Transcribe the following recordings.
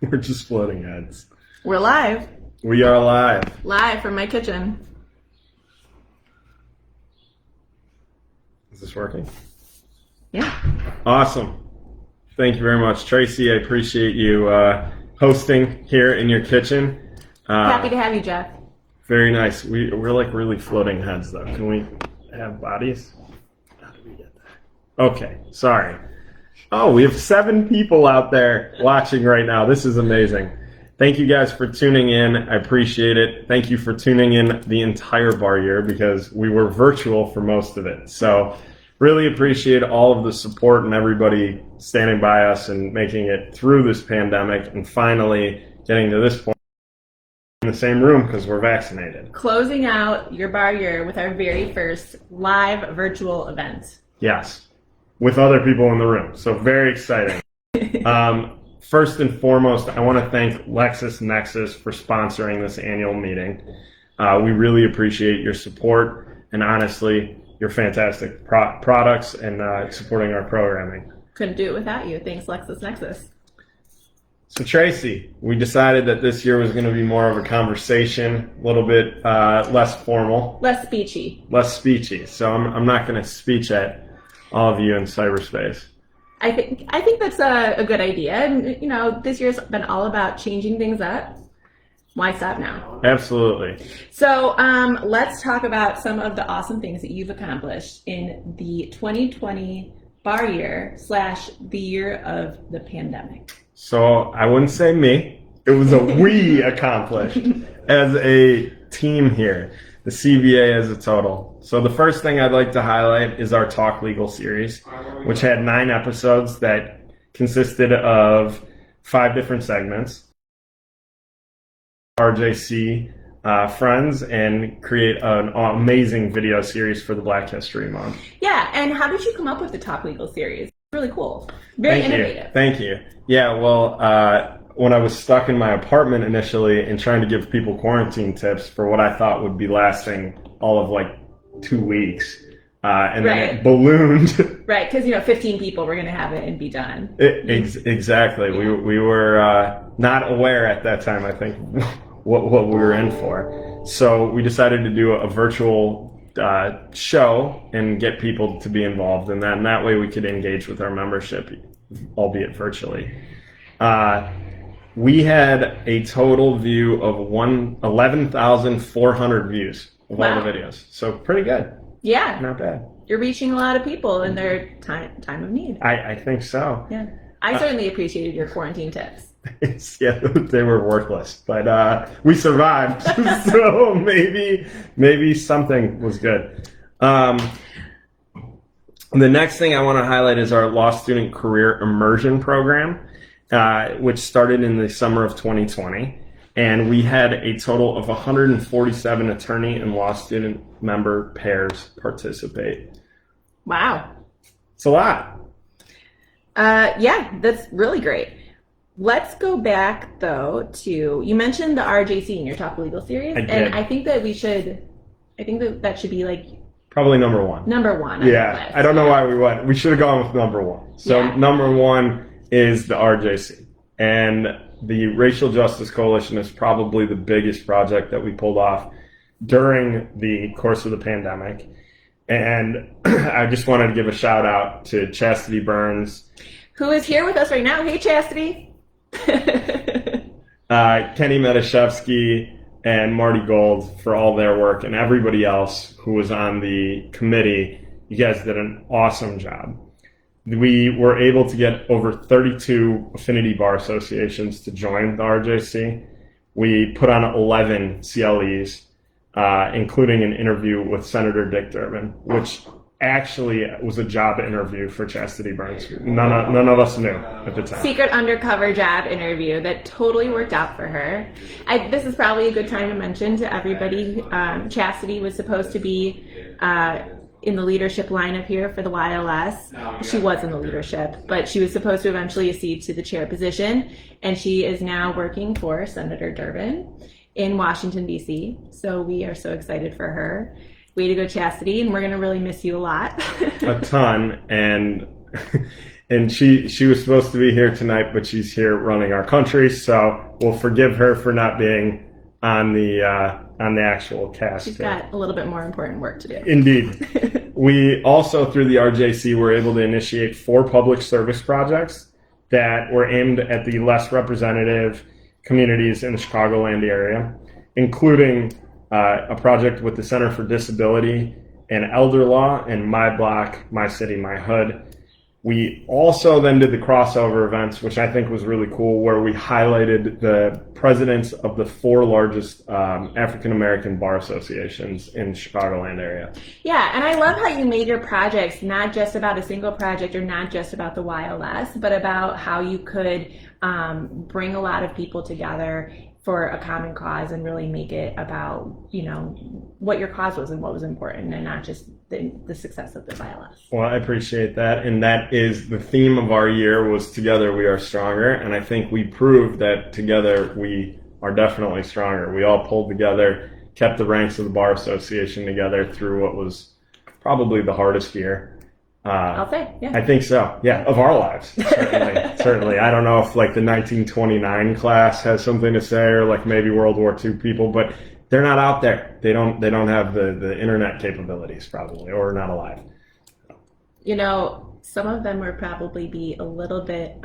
We're just floating heads. We're live. We are live. Live from my kitchen. Is this working? Yeah. Awesome. Thank you very much, Tracy. I appreciate you hosting here in your kitchen. Happy to have you, Jeff. Very nice. We're like really floating heads, though. Can we have bodies? How do we get that? Okay, sorry. Oh, we have 7 people out there watching right now. This is amazing. Thank you guys for tuning in. I appreciate it. Thank you for tuning in the entire bar year because we were virtual for most of it. So really appreciate all of the support and everybody standing by us and making it through this pandemic and finally getting to this point in the same room because we're vaccinated. Closing out your bar year with our very first live virtual event. Yes, with other people in the room. So very exciting. First and foremost, I want to thank LexisNexis for sponsoring this annual meeting. We really appreciate your support and honestly, your fantastic products and supporting our programming. Couldn't do it without you. Thanks, LexisNexis. So Tracy, we decided that this year was going to be more of a conversation, a little bit less formal. Less speechy. Less speechy. So I'm not going to speech at all of you in cyberspace. I think that's a good idea. And, you know, this year's been all about changing things up. Why stop now? Absolutely. So let's talk about some of the awesome things that you've accomplished in the 2020 bar year / the year of the pandemic. So I wouldn't say me. It was a we accomplished as a team here, the CBA as a total. So the first thing I'd like to highlight is our Talk Legal series, which had 9 episodes that consisted of 5 different segments. RJC friends and create an amazing video series for the Black History Month. Yeah, and how did you come up with the Talk Legal series? Really cool. Very innovative. Thank you. Yeah, well, when I was stuck in my apartment initially and trying to give people quarantine tips for what I thought would be lasting all of like 2 weeks, and then it ballooned. Right, because 15 people were going to have it and be done. Exactly. Yeah. We were not aware at that time, I think, what we were in for. So we decided to do a virtual show and get people to be involved in that. And that way we could engage with our membership, albeit virtually. We had a total view of 11,400 views of all the videos. So pretty good. Yeah. Not bad. You're reaching a lot of people in their time of need. I think so. Yeah. I certainly appreciated your quarantine tips. Yeah, they were worthless, but we survived. So maybe something was good. The next thing I want to highlight is our law student career immersion program, which started in the summer of 2020. And we had a total of 147 attorney and law student member pairs participate. Wow. It's a lot. Yeah, that's really great. Let's go back, though, to, you mentioned the RJC in your Talk Legal series. I did. And I think that that should be like... Probably number 1. Number 1. Yeah, I don't know why we went. We should have gone with number 1. So number 1 is the RJC. And the Racial Justice Coalition is probably the biggest project that we pulled off during the course of the pandemic. And I just wanted to give a shout out to Chastity Burns, who is here with us right now. Hey, Chastity. Kenny Metashevsky and Marty Gold for all their work, and everybody else who was on the committee. You guys did an awesome job. We were able to get over 32 affinity bar associations to join the RJC. We put on 11 CLEs, including an interview with Senator Dick Durbin, which actually was a job interview for Chastity Burns. None of us knew at the time. Secret undercover job interview that totally worked out for her. This is probably a good time to mention to everybody, Chastity was supposed to be in the leadership lineup here for the YLS. She was in the leadership, but she was supposed to eventually accede to the chair position, and she is now working for Senator Durbin in Washington, D.C. So we are so excited for her. Way to go, Chastity, and we're going to really miss you a lot. A ton, and And she was supposed to be here tonight, but she's here running our country, so we'll forgive her for not being on the actual cast. She's got a little bit more important work to do. Indeed. We also, through the RJC, were able to initiate 4 public service projects that were aimed at the less representative communities in the Chicagoland area, including a project with the Center for Disability and Elder Law in My Block, My City, My Hood. We also then did the crossover events, which I think was really cool, where we highlighted the presidents of the 4 largest African-American bar associations in the Chicagoland area. Yeah, and I love how you made your projects not just about a single project or not just about the YLS, but about how you could bring a lot of people together for a common cause and really make it about, you know, what your cause was and what was important, and not just the success of the YLS. Well, I appreciate that. And that is the theme of our year, was Together We Are Stronger. And I think we proved that together we are definitely stronger. We all pulled together, kept the ranks of the Bar Association together through what was probably the hardest year. I'll say, yeah. I think so. Yeah, of our lives, certainly. Certainly. I don't know if like the 1929 class has something to say, or like maybe World War II people, but they're not out there. They don't have the internet capabilities probably, or not alive. You know, some of them would probably be a little bit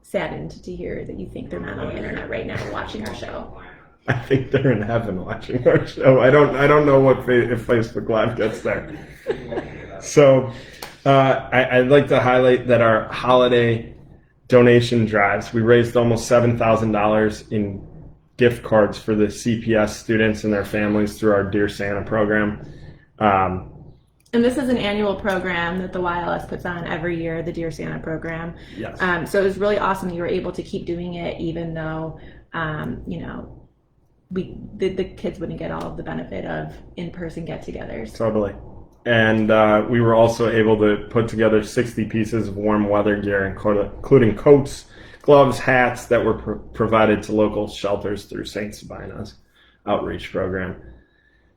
saddened to hear that you think they're not on the internet right now watching our show. I think they're in heaven watching our show. I don't know if Facebook Live gets there. So I'd like to highlight that our holiday donation drives, we raised almost $7,000 in gift cards for the CPS students and their families through our Dear Santa program. And this is an annual program that the YLS puts on every year, the Dear Santa program. Yes. So it was really awesome that you were able to keep doing it, even though, you know, the kids wouldn't get all of the benefit of in-person get-togethers. Totally. And we were also able to put together 60 pieces of warm weather gear, including coats, gloves, hats that were provided to local shelters through St. Sabina's outreach program.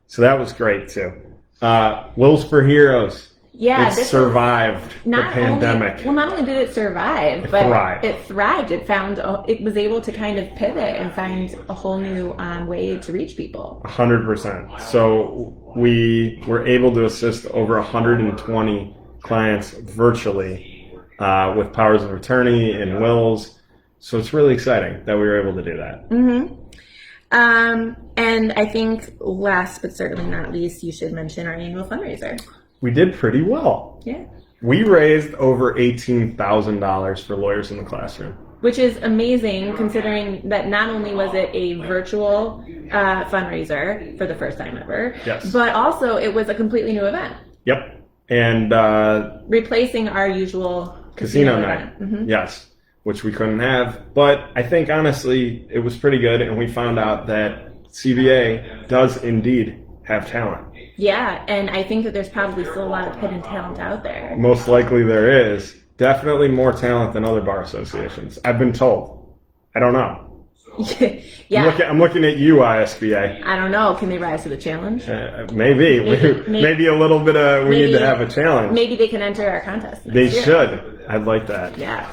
So that was great too. Yls for Heroes. Yeah, it survived the pandemic. Not only did it survive, but thrived. It thrived. It was able to kind of pivot and find a whole new way to reach people. 100%. So we were able to assist over 120 clients virtually with powers of attorney and wills. So it's really exciting that we were able to do that. Mm-hmm. And I think last but certainly not least, you should mention our annual fundraiser. We did pretty well. Yeah. We raised over $18,000 for Lawyers in the Classroom. Which is amazing, considering that not only was it a virtual fundraiser for the first time ever, yes, but also it was a completely new event. Yep. And replacing our usual casino night. Mm-hmm. Yes, which we couldn't have. But I think, honestly, it was pretty good, and we found out that CBA does indeed have talent. Yeah, and I think that there's probably still a lot of hidden talent out there. Most likely there is. Definitely more talent than other bar associations. I've been told. I don't know. Yeah. I'm looking at you, ISBA. I don't know. Can they rise to the challenge? Maybe. Maybe a little bit of, we need to have a challenge. Maybe they can enter our contest. They should. I'd like that. Yeah.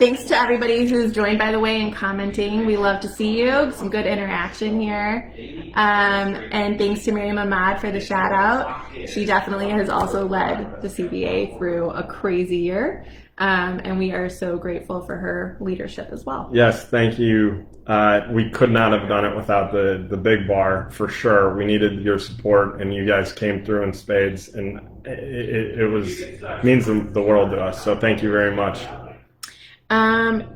Thanks to everybody who's joined, by the way, and commenting. We love to see you. Some good interaction here. And thanks to Miriam Ahmad for the shout out. She definitely has also led the CBA through a crazy year. And we are so grateful for her leadership as well. Yes, thank you. We could not have done it without the big bar, for sure. We needed your support, and you guys came through in spades, and it means the world to us. So thank you very much.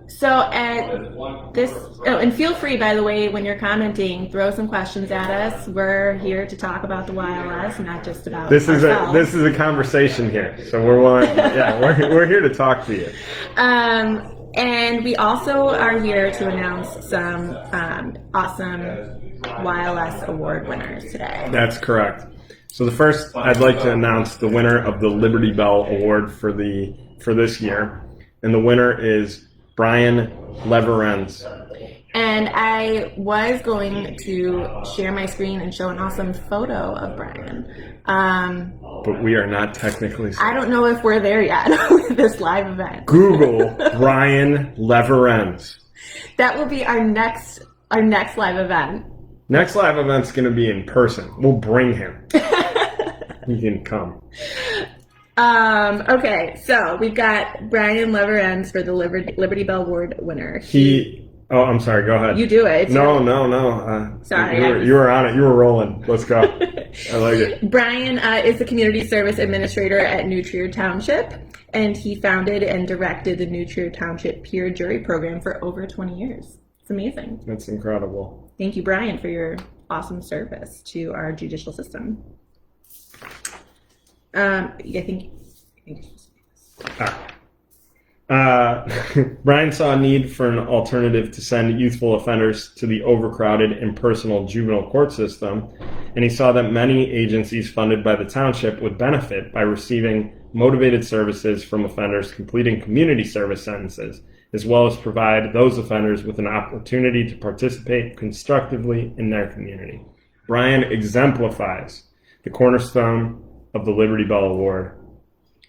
So at this, and feel free, by the way, when you're commenting, throw some questions at us. We're here to talk about the YLS, not just about ourselves. This is a conversation here, so we're here to talk to you. And we also are here to announce some awesome YLS Award winners today. That's correct. So the first, I'd like to announce the winner of the Liberty Bell Award for this year. And the winner is Brian Leverens. And I was going to share my screen and show an awesome photo of Brian. but we are not technically savvy. I don't know if we're there yet with this live event. Google Brian Leverens. That will be our next live event. Next live event's going to be in person. We'll bring him. He can come. Okay, so we've got Brian Leverens for the Liberty Bell Award winner. Oh, I'm sorry. Go ahead. You do it. No. Sorry. You were on it. You were rolling. Let's go. I like it. Brian is the Community Service Administrator at New Trier Township, and he founded and directed the New Trier Township Peer Jury Program for over 20 years. It's amazing. That's incredible. Thank you, Brian, for your awesome service to our judicial system. Brian saw a need for an alternative to send youthful offenders to the overcrowded impersonal juvenile court system, and he saw that many agencies funded by the township would benefit by receiving motivated services from offenders completing community service sentences, as well as provide those offenders with an opportunity to participate constructively in their community. Brian exemplifies the cornerstone of the Liberty Bell Award,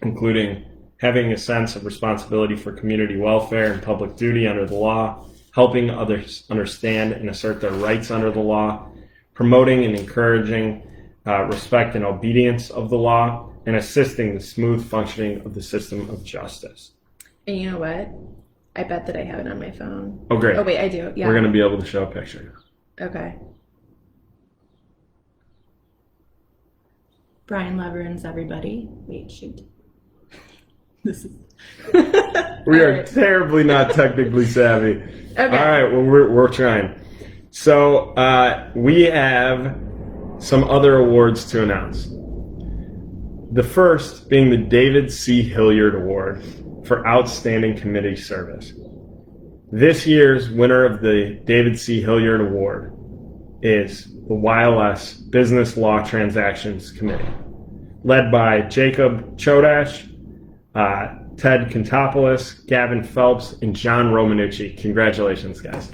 including having a sense of responsibility for community welfare and public duty under the law, helping others understand and assert their rights under the law, promoting and encouraging respect and obedience of the law, and assisting the smooth functioning of the system of justice. And you know what? I bet that I have it on my phone. Oh, great. Oh, wait, I do. Yeah. We're going to be able to show a picture. Okay. Brian Leverens, everybody. Wait, shoot. This is. We are terribly not technically savvy. Okay. All right, well, we're trying. So we have some other awards to announce. The first being the David C. Hilliard Award for Outstanding Committee Service. This year's winner of the David C. Hilliard Award is the YLS Business Law Transactions Committee, led by Jacob Chodash, Ted Contopoulos, Gavin Phelps, and John Romanucci. Congratulations, guys.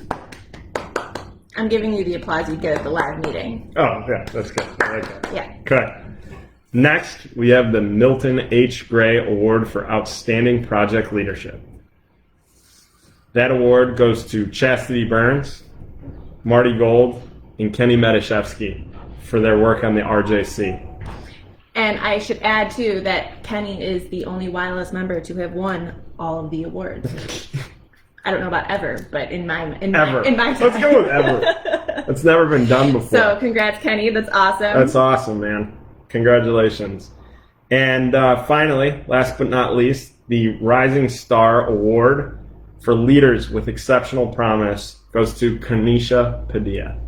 I'm giving you the applause you get at the live meeting. Oh, yeah, that's good. I like that. Yeah. Okay. Next, we have the Milton H. Gray Award for Outstanding Project Leadership. That award goes to Chastity Burns, Marty Gold, and Kenny Medashevsky for their work on the RJC. And I should add, too, that Kenny is the only YLS member to have won all of the awards. I don't know about ever, but in my time. Let's go with ever. That's never been done before. So congrats, Kenny. That's awesome. That's awesome, man. Congratulations. And finally, last but not least, the Rising Star Award for Leaders with Exceptional Promise goes to Kanisha Padilla.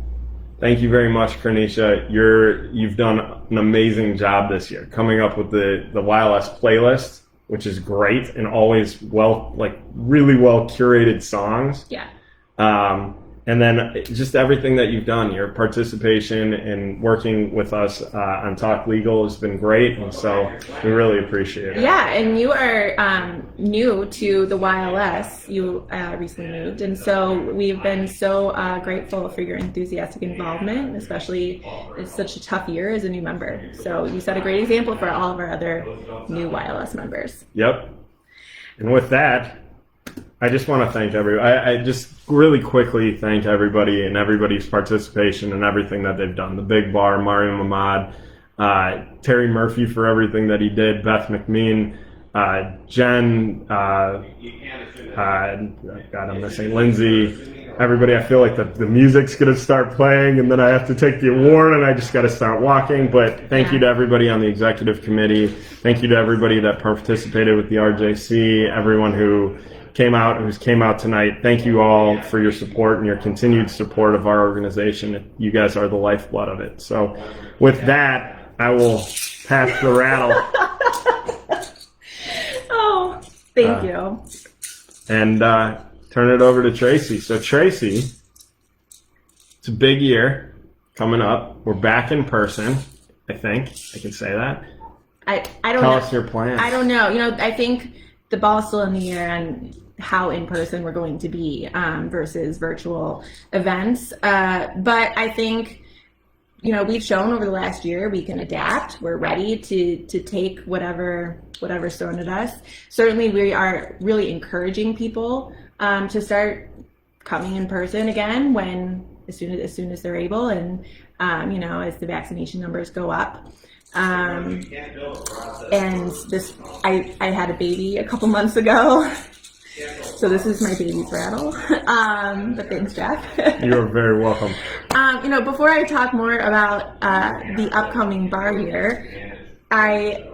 Thank you very much, Kanisha. You've done an amazing job this year, coming up with the YLS playlist, which is great and always really well curated songs. Yeah. And then just everything that you've done, your participation in working with us on Talk Legal has been great, and so we really appreciate it. Yeah, and you are new to the YLS. You recently moved, and so we've been so grateful for your enthusiastic involvement, especially it's such a tough year as a new member. So you set a great example for all of our other new YLS members. Yep. And with that, I just want to thank everybody. I just really quickly thank everybody and everybody's participation and everything that they've done. The Big Bar, Mario Mamad, Terry Murphy for everything that he did, Beth McMean, Jen, God, I'm missing Lindsay, everybody. I feel like the music's going to start playing and then I have to take the award and I just got to start walking. But thank you to everybody on the executive committee. Thank you to everybody that participated with the RJC, everyone who's came out tonight. Thank you all for your support and your continued support of our organization. You guys are the lifeblood of it. So with that, I will pass the rattle. Oh, thank you. And turn it over to Tracy. So Tracy, it's a big year coming up. We're back in person, I think. I can say that. I don't know. Tell us your plans. I don't know. I think the ball's still in the air on how in person we're going to be versus virtual events. But I think we've shown over the last year we can adapt. We're ready to take whatever's thrown at us. Certainly, we are really encouraging people to start coming in person again as soon as they're able, and as the vaccination numbers go up. And I had a baby a couple months ago. So this is my baby's rattle. But thanks, Jeff. You're very welcome. Before I talk more about the upcoming bar year, I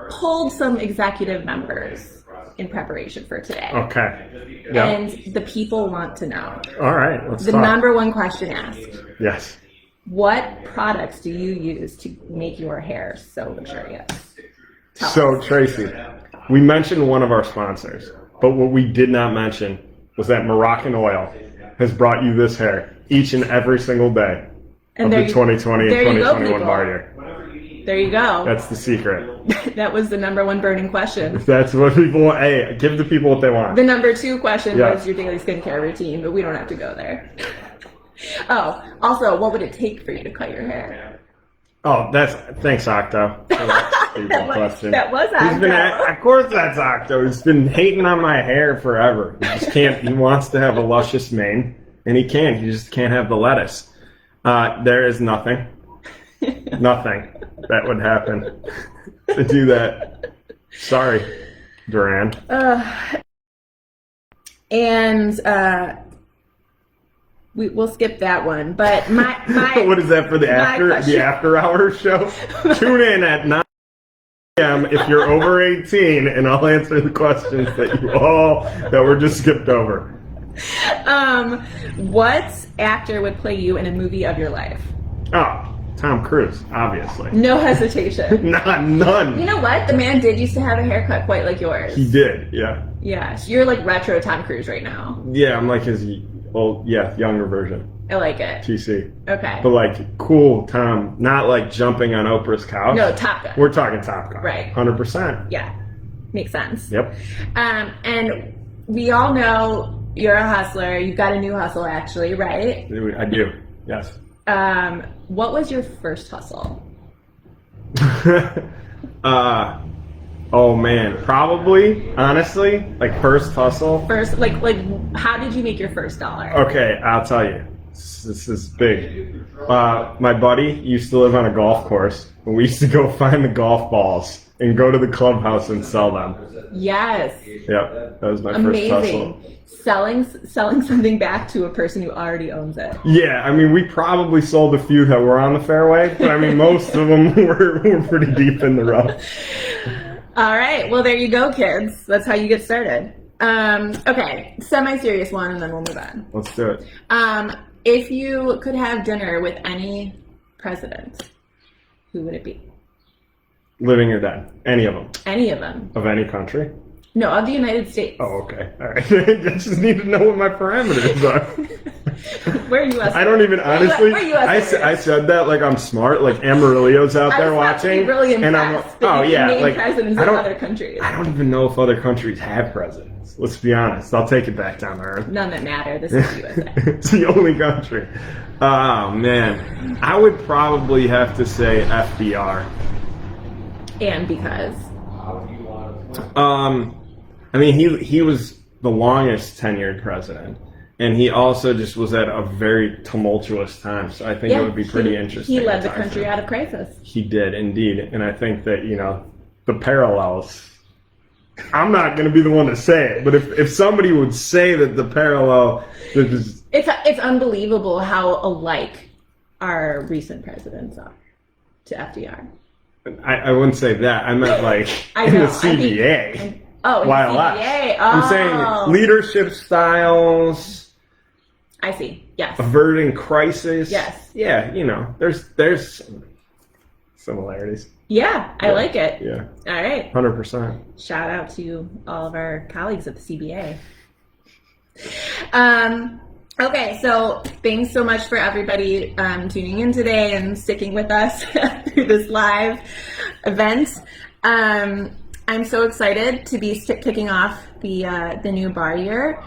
pulled some executive members in preparation for today. Okay. Yeah. And the people want to know. All right, let's The talk. number one question asked. Yes. What products do you use to make your hair so luxurious? So, Tracy, we mentioned one of our sponsors, but what we did not mention was that Moroccan Oil has brought you this hair each and every single day of the 2020 and 2021 bar year. There you go. That's the secret. That was the number one burning question. That's what people want. Hey, give the people what they want. The number two question Yes. was your daily skincare routine, but we don't have to go there. Oh, also, what would it take for you to cut your hair? Oh, thanks, Octo. Question. That was Octo. Of course that's Octo. He's been hating on my hair forever. He just can't. He wants to have a luscious mane, and he can't. He just can't have the lettuce. There is nothing that would happen to do that. Sorry, Duran. We'll skip that one. But my what is that for the after hours show? Tune in at 9 p.m. if you're over 18, and I'll answer the questions that were just skipped over. What actor would play you in a movie of your life? Oh, Tom Cruise, obviously. No hesitation. None. You know what? The man did used to have a haircut quite like yours. He did, yeah. Yeah, so you're like retro Tom Cruise right now. Yeah, I'm like his younger version. I like it. TC. Okay. But like cool Tom, not like jumping on Oprah's couch. No, Top Gun. We're talking Top Gun. Right. 100%. Yeah, makes sense. Yep. And we all know you're a hustler. You've got a new hustle, actually, right? I do. Yes. What was your first hustle? Oh man, probably, honestly, like first hustle. First, like, how did you make your first dollar? Okay, I'll tell you. This is big. My buddy used to live on a golf course, and we used to go find the golf balls and go to the clubhouse and sell them. Yes. Yep, that was my first hustle. Selling something back to a person who already owns it. Yeah, I mean, we probably sold a few that were on the fairway, but I mean, most of them were pretty deep in the rough. All right, well, there you go, kids. That's how you get started. Okay, semi-serious one, and then we'll move on. Let's do it. If you could have dinner with any president, who would it be? Living or dead? Any of them? Any of them. Of any country? No, of the United States. Oh, okay. All right. I just need to know what my parameters are. Where are you? I don't even honestly. I said that like I'm smart. Like Amarillo's out there watching, really and I'm impressed like, oh yeah, like presidents of other countries. I don't even know if other countries have presidents. Let's be honest. I'll take it back down to earth. None that matter. This is the USA. It's the only country. Oh man, I would probably have to say FDR. And because. I mean, he was the longest tenured president, and he also just was at a very tumultuous time. So I think it would be pretty interesting. He led the country out of crisis. He did indeed, and I think that the parallels. I'm not going to be the one to say it, but if somebody would say that the parallel, it's unbelievable how alike our recent presidents are to FDR. I wouldn't say that. I meant like in the CBA. YLS. CBA. Oh. I'm saying leadership styles. I see. Yes. Averting crisis. Yes. Yeah, there's similarities. Yeah, I like it. Yeah. All right. 100%. Shout out to all of our colleagues at the CBA. Okay, so thanks so much for everybody tuning in today and sticking with us through this live event. I'm so excited to be kicking off the new bar year.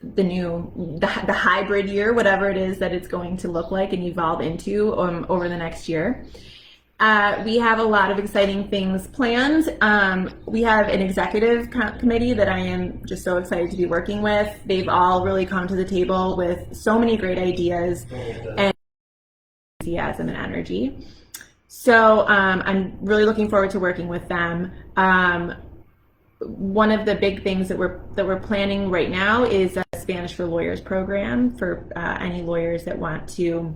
the hybrid year, whatever it is that it's going to look like and evolve into over the next year. We have a lot of exciting things planned. We have an executive committee that I am just so excited to be working with. They've all really come to the table with so many great ideas and enthusiasm and energy. So I'm really looking forward to working with them. One of the big things that we're planning right now is a Spanish for Lawyers program for any lawyers that want to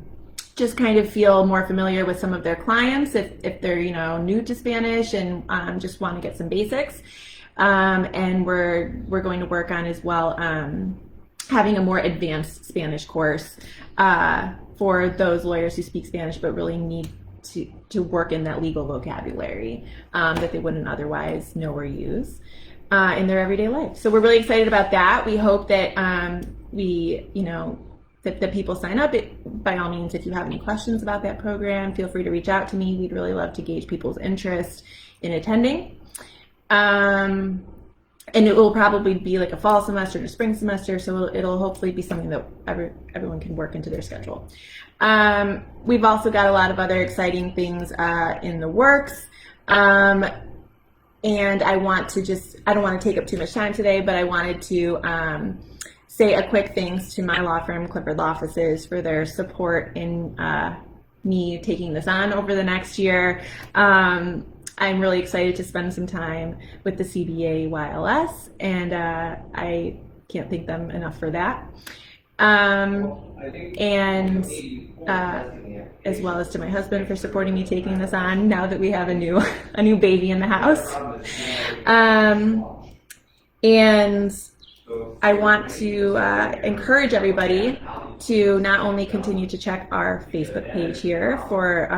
just kind of feel more familiar with some of their clients if they're new to Spanish and just want to get some basics. And we're going to work on as well having a more advanced Spanish course for those lawyers who speak Spanish but really need to work in that legal vocabulary that they wouldn't otherwise know or use in their everyday life. So we're really excited about that. We hope that that people sign up. By all means, if you have any questions about that program, feel free to reach out to me. We'd really love to gauge people's interest in attending. And it will probably be like a fall semester to spring semester, so it'll hopefully be something that everyone can work into their schedule. We've also got a lot of other exciting things in the works. And I don't want to take up too much time today, but I wanted to say a quick thanks to my law firm, Clifford Law Offices, for their support in me taking this on over the next year. I'm really excited to spend some time with the CBA YLS, and I can't thank them enough for that. And as well as to my husband for supporting me taking this on now that we have a new baby in the house. And I want to encourage everybody to not only continue to check our Facebook page here for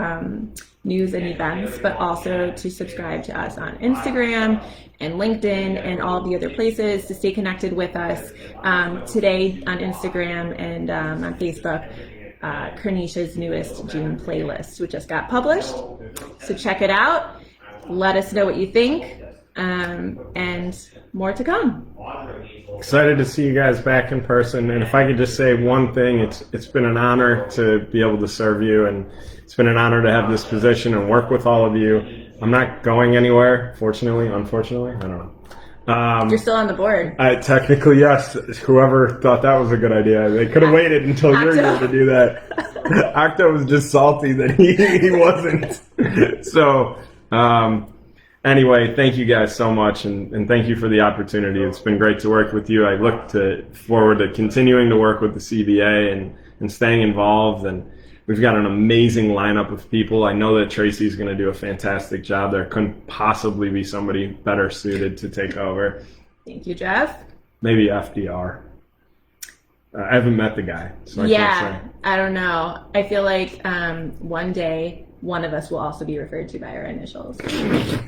news and events, but also to subscribe to us on Instagram and LinkedIn and all the other places to stay connected with us. Today on Instagram and on Facebook, Kernisha's newest June playlist, which just got published. So check it out. Let us know what you think. And more to come. Excited to see you guys back in person. And if I could just say one thing, it's been an honor to be able to serve you, and it's been an honor to have this position and work with all of you. I'm not going anywhere, unfortunately, I don't know. You're still on the board. Technically, yes. Whoever thought that was a good idea, they could have waited until you're here to do that. Octo was just salty that he wasn't. So, anyway, thank you guys so much, and thank you for the opportunity. It's been great to work with you. I look forward to continuing to work with the CBA and staying involved, and we've got an amazing lineup of people. I know that Tracy's going to do a fantastic job. There couldn't possibly be somebody better suited to take over. Thank you, Jeff. Maybe FDR. I haven't met the guy, so I can't say. I don't know. I feel like one day one of us will also be referred to by our initials. I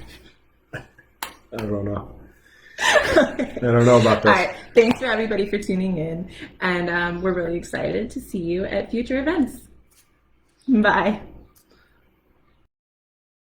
don't know. I don't know about this. All right. Thanks for everybody for tuning in, and we're really excited to see you at future events. Bye.